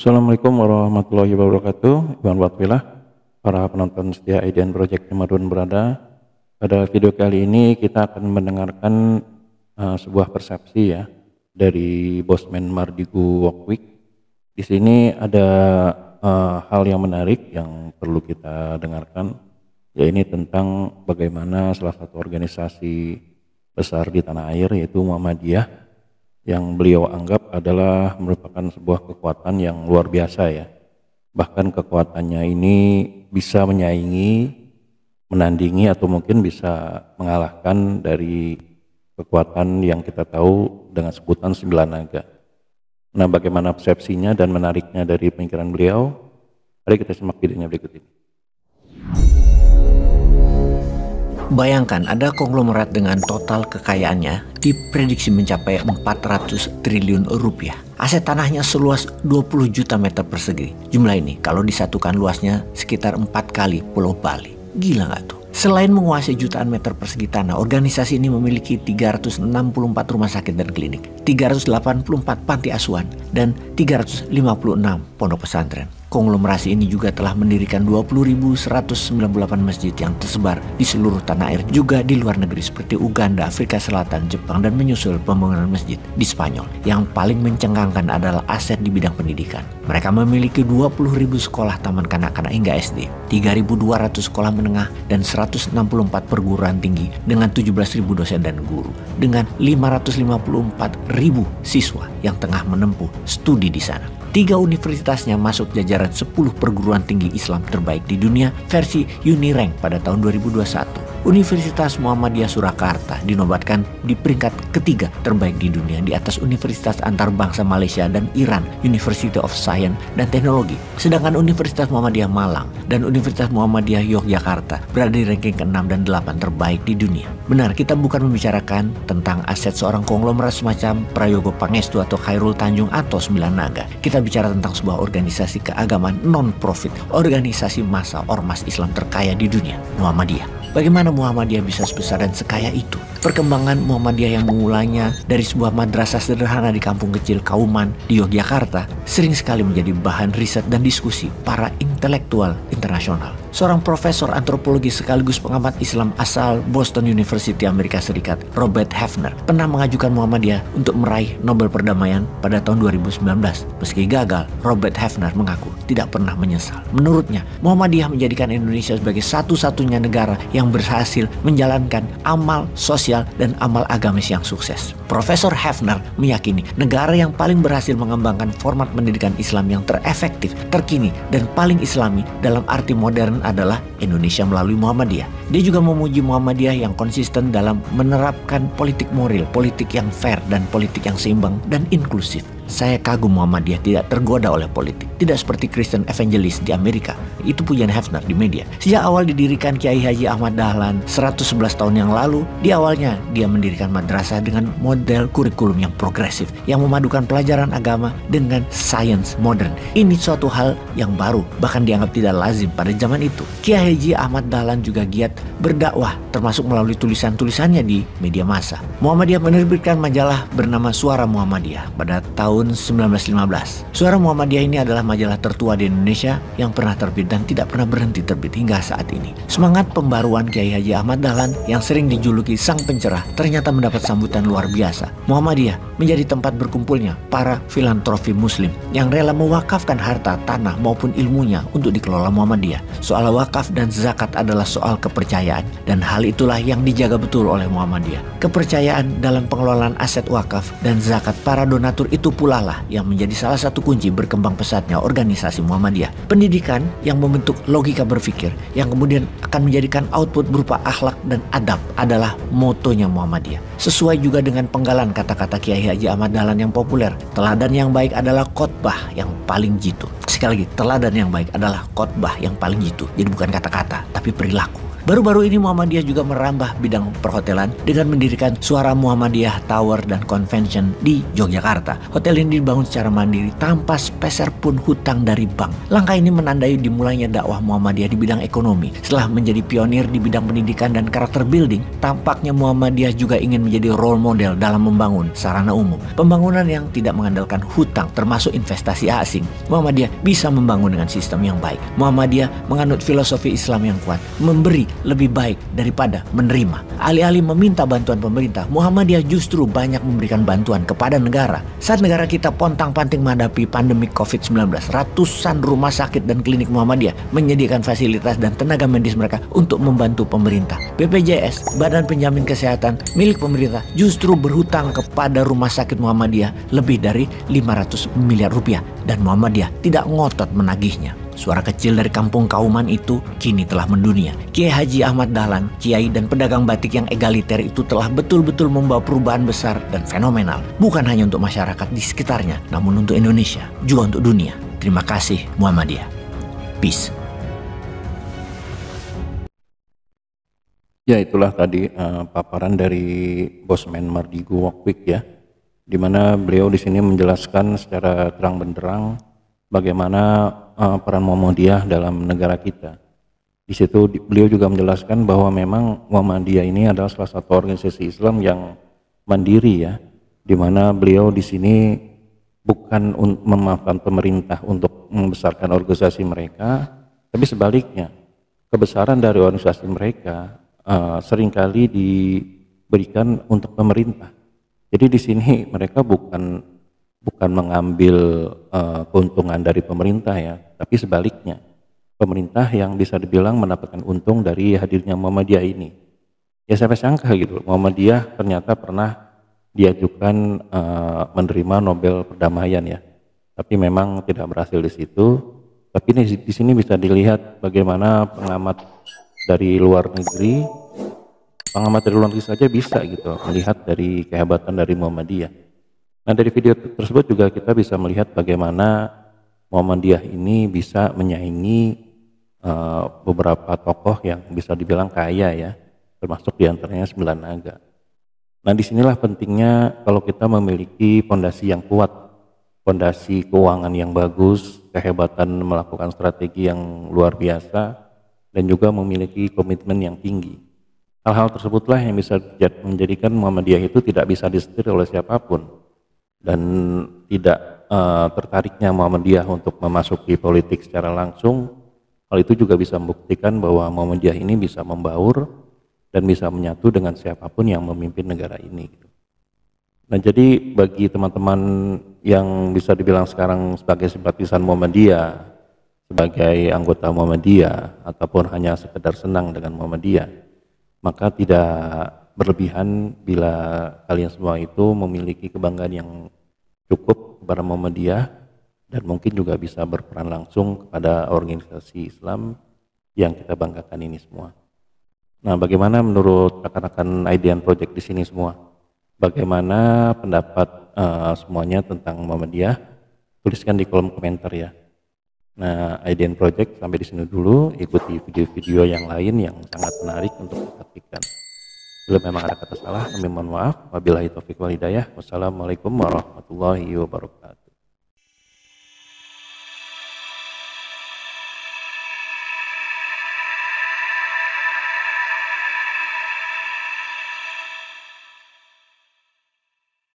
Assalamualaikum warahmatullahi wabarakatuh. Iwan Watwilah, para penonton setia IDN Project dimanapun berada. Pada video kali ini kita akan mendengarkan sebuah persepsi ya dari Bosman Mardigu Workweek. Di sini ada hal yang menarik yang perlu kita dengarkan, yaitu tentang bagaimana salah satu organisasi besar di tanah air yaitu Muhammadiyah yang beliau anggap adalah merupakan sebuah kekuatan yang luar biasa ya. Bahkan kekuatannya ini bisa menyaingi, menandingi atau mungkin bisa mengalahkan dari kekuatan yang kita tahu dengan sebutan Sembilan Naga. Nah, bagaimana persepsinya dan menariknya dari pemikiran beliau? Mari kita simak videonya berikut ini. Bayangkan ada konglomerat dengan total kekayaannya diprediksi mencapai 400 triliun rupiah. Aset tanahnya seluas 20 juta meter persegi. Jumlah ini kalau disatukan luasnya sekitar 4 kali Pulau Bali. Gila nggak tuh? Selain menguasai jutaan meter persegi tanah, organisasi ini memiliki 364 rumah sakit dan klinik, 384 panti asuhan, dan 356 pondok pesantren. Konglomerasi ini juga telah mendirikan 20.198 masjid yang tersebar di seluruh tanah air, juga di luar negeri seperti Uganda, Afrika Selatan, Jepang, dan menyusul pembangunan masjid di Spanyol. Yang paling mencengangkan adalah aset di bidang pendidikan. Mereka memiliki 20.000 sekolah taman kanak-kanak hingga SD, 3.200 sekolah menengah, dan 164 perguruan tinggi dengan 17.000 dosen dan guru, dengan 554.000 siswa yang tengah menempuh studi di sana. 3 universitasnya masuk jajaran 10 perguruan tinggi Islam terbaik di dunia versi Unirank pada tahun 2021. Universitas Muhammadiyah Surakarta dinobatkan di peringkat ketiga terbaik di dunia di atas Universitas Antarbangsa Malaysia dan Iran, University of Science dan Teknologi. Sedangkan Universitas Muhammadiyah Malang dan Universitas Muhammadiyah Yogyakarta berada di ranking ke-6 dan 8 terbaik di dunia. Benar, kita bukan membicarakan tentang aset seorang konglomerat semacam Prayogo Pangestu atau Khairul Tanjung atau Sembilan Naga. Kita bicara tentang sebuah organisasi keagamaan non-profit, organisasi massa ormas Islam terkaya di dunia, Muhammadiyah. Bagaimana Muhammadiyah bisa sebesar dan sekaya itu? Perkembangan Muhammadiyah yang memulainya dari sebuah madrasah sederhana di kampung kecil Kauman di Yogyakarta sering sekali menjadi bahan riset dan diskusi para intelektual internasional. Seorang profesor antropologi sekaligus pengamat Islam asal Boston University Amerika Serikat, Robert Hefner, pernah mengajukan Muhammadiyah untuk meraih Nobel Perdamaian pada tahun 2019. Meski gagal, Robert Hefner mengaku tidak pernah menyesal. Menurutnya, Muhammadiyah menjadikan Indonesia sebagai satu-satunya negara yang berhasil menjalankan amal sosial dan amal agamis yang sukses. Profesor Hefner meyakini negara yang paling berhasil mengembangkan format pendidikan Islam yang terefektif, terkini, dan paling islami dalam arti modern adalah Indonesia melalui Muhammadiyah. Dia juga memuji Muhammadiyah yang konsisten dalam menerapkan politik moral, politik yang fair, dan politik yang seimbang dan inklusif. Saya kagum Muhammadiyah tidak tergoda oleh politik. Tidak seperti Christian Evangelist di Amerika. Itu pujian Hefner di media. Sejak awal didirikan Kiai Haji Ahmad Dahlan 111 tahun yang lalu, di awalnya dia mendirikan madrasah dengan model kurikulum yang progresif, yang memadukan pelajaran agama dengan sains modern. Ini suatu hal yang baru, bahkan dianggap tidak lazim pada zaman itu. Kiai Haji Ahmad Dahlan juga giat berdakwah, termasuk melalui tulisan-tulisannya di media massa. Muhammadiyah menerbitkan majalah bernama Suara Muhammadiyah pada tahun 1915. Suara Muhammadiyah ini adalah majalah tertua di Indonesia yang pernah terbit dan tidak pernah berhenti terbit hingga saat ini. Semangat pembaruan Kiai Haji Ahmad Dahlan yang sering dijuluki sang pencerah ternyata mendapat sambutan luar biasa. Muhammadiyah menjadi tempat berkumpulnya para filantropi muslim yang rela mewakafkan harta, tanah maupun ilmunya untuk dikelola Muhammadiyah. Soal wakaf dan zakat adalah soal kepercayaan, dan hal itulah yang dijaga betul oleh Muhammadiyah. Kepercayaan dalam pengelolaan aset wakaf dan zakat para donatur itu pula lah yang menjadi salah satu kunci berkembang pesatnya organisasi Muhammadiyah. Pendidikan yang membentuk logika berpikir yang kemudian akan menjadikan output berupa akhlak dan adab adalah motonya Muhammadiyah. Sesuai juga dengan penggalan kata-kata Kiai Haji Ahmad Dahlan yang populer, teladan yang baik adalah khotbah yang paling jitu. Sekali lagi, teladan yang baik adalah khotbah yang paling jitu. Jadi bukan kata-kata, tapi perilaku. Baru-baru ini Muhammadiyah juga merambah bidang perhotelan dengan mendirikan Suara Muhammadiyah Tower dan Convention di Yogyakarta. Hotel ini dibangun secara mandiri tanpa sepeser pun hutang dari bank. Langkah ini menandai dimulainya dakwah Muhammadiyah di bidang ekonomi. Setelah menjadi pionir di bidang pendidikan dan karakter building, tampaknya Muhammadiyah juga ingin menjadi role model dalam membangun sarana umum. Pembangunan yang tidak mengandalkan hutang termasuk investasi asing. Muhammadiyah bisa membangun dengan sistem yang baik. Muhammadiyah menganut filosofi Islam yang kuat, memberi lebih baik daripada menerima. Alih-alih meminta bantuan pemerintah, Muhammadiyah justru banyak memberikan bantuan kepada negara. Saat negara kita pontang-panting menghadapi pandemi COVID-19, ratusan rumah sakit dan klinik Muhammadiyah menyediakan fasilitas dan tenaga medis mereka untuk membantu pemerintah. BPJS, Badan Penjamin Kesehatan milik pemerintah, justru berhutang kepada rumah sakit Muhammadiyah lebih dari 500 miliar rupiah dan Muhammadiyah tidak ngotot menagihnya. Suara kecil dari kampung Kauman itu kini telah mendunia. Kiai Haji Ahmad Dahlan, kiai dan pedagang batik yang egaliter itu telah betul-betul membawa perubahan besar dan fenomenal. Bukan hanya untuk masyarakat di sekitarnya, namun untuk Indonesia, juga untuk dunia. Terima kasih Muhammadiyah. Peace. Ya, itulah tadi paparan dari Bosman Mardigu Wokwik ya, di mana beliau di sini menjelaskan secara terang benderang bagaimana peran Muhammadiyah dalam negara kita. Di situ beliau juga menjelaskan bahwa memang Muhammadiyah ini adalah salah satu organisasi Islam yang mandiri ya, di mana beliau di sini bukan memaafkan pemerintah untuk membesarkan organisasi mereka, tapi sebaliknya kebesaran dari organisasi mereka seringkali diberikan untuk pemerintah. Jadi di sini mereka bukan mengambil keuntungan dari pemerintah ya, tapi sebaliknya pemerintah yang bisa dibilang mendapatkan untung dari hadirnya Muhammadiyah ini. Ya sampai sangka gitu, Muhammadiyah ternyata pernah diajukan menerima Nobel perdamaian ya, tapi memang tidak berhasil di situ. Tapi di sini bisa dilihat bagaimana pengamat dari luar negeri saja bisa gitu melihat dari kehebatan dari Muhammadiyah. Nah dari video tersebut juga kita bisa melihat bagaimana Muhammadiyah ini bisa menyaingi beberapa tokoh yang bisa dibilang kaya ya, termasuk diantaranya Sembilan Naga. Nah disinilah pentingnya kalau kita memiliki fondasi yang kuat, fondasi keuangan yang bagus, kehebatan melakukan strategi yang luar biasa, dan juga memiliki komitmen yang tinggi. Hal-hal tersebutlah yang bisa menjadikan Muhammadiyah itu tidak bisa disetir oleh siapapun, dan tidak tertariknya Muhammadiyah untuk memasuki politik secara langsung. Hal itu juga bisa membuktikan bahwa Muhammadiyah ini bisa membaur dan bisa menyatu dengan siapapun yang memimpin negara ini. Nah jadi bagi teman-teman yang bisa dibilang sekarang sebagai simpatisan Muhammadiyah, sebagai anggota Muhammadiyah, ataupun hanya sekedar senang dengan Muhammadiyah, maka tidak berlebihan bila kalian semua itu memiliki kebanggaan yang cukup kepada Muhammadiyah dan mungkin juga bisa berperan langsung kepada organisasi Islam yang kita banggakan ini semua. Nah, bagaimana menurut rekan-rekan IDN Project di sini semua? Bagaimana pendapat semuanya tentang Muhammadiyah? Tuliskan di kolom komentar ya. Nah, IDN Project sampai di sini dulu. Ikuti video-video yang lain yang sangat menarik untuk diperhatikan. Bila memang ada kata salah, kami mohon maaf. Wabillahi taufiq wal hidayah. Wassalamualaikum warahmatullahi wabarakatuh.